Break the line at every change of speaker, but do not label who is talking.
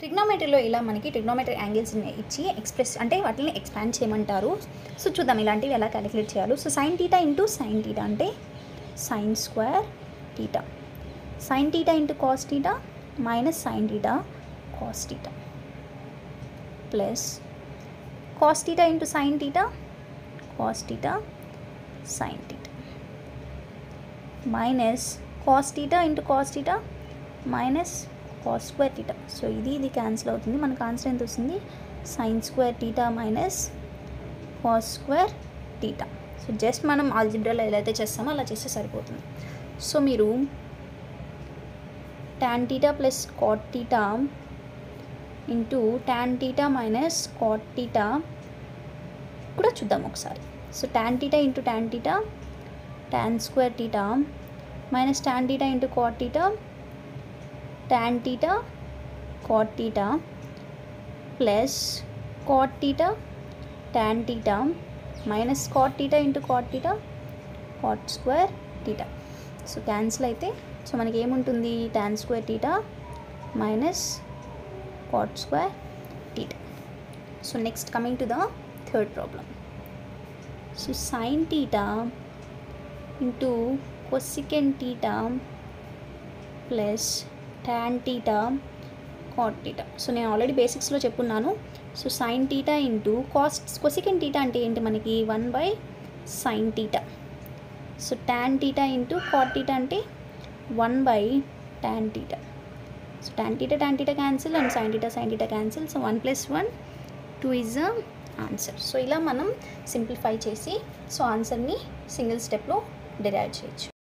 ట్రిగ్నోమెట్రీలో ఇలా మనకి ట్రిగ్నోమెట్రీ యాంగిల్స్ని ఇచ్చి ఎక్స్ప్రెస్ అంటే వాటిని ఎక్స్పాండ్ చేయమంటారు. సో చూద్దాం ఇలాంటివి ఎలా క్యాలిక్యులేట్ చేయాలో. So sine theta into sine theta అంటే sine square theta, sine theta into cos theta minus sine theta cos theta plus cos theta into sine theta cos theta sine theta minus cos theta into cos theta minus cos square theta. So ఇది cancel అవుతుంది. మనకు answer ఎంత వస్తుంది? Sine square theta minus cos square theta. So just మనం ఆల్జిబ్రాలో ఎలా అయితే చేస్తామో అలా చేస్తే సరిపోతుంది. సో మీరు tan theta plus cot theta into tan theta minus cot theta కూడా చూద్దాం ఒకసారి. So tan theta into tan theta tan square theta minus tan theta into cot theta tan theta cot theta plus cot theta tan theta minus cot theta into cot theta cot square theta. So cancel అయితే so మనకి ఏముంటుంది? tan square theta minus cot square theta. So next coming to the third problem. So sine theta into cosecant theta plus tan theta cot theta. So నేను already బేసిక్స్లో చెప్పున్నాను. So sine theta into cosecant theta అంటే ఏంటి మనకి? 1/sin theta. So tan theta into cot theta అంటే 1/tan theta. So tan theta cancel and sin theta cancel. So 1 + 1 2 is the answer. So ఇలా మనం simplify చేసి so ఆన్సర్ని single స్టెప్లో derive చేయొచ్చు.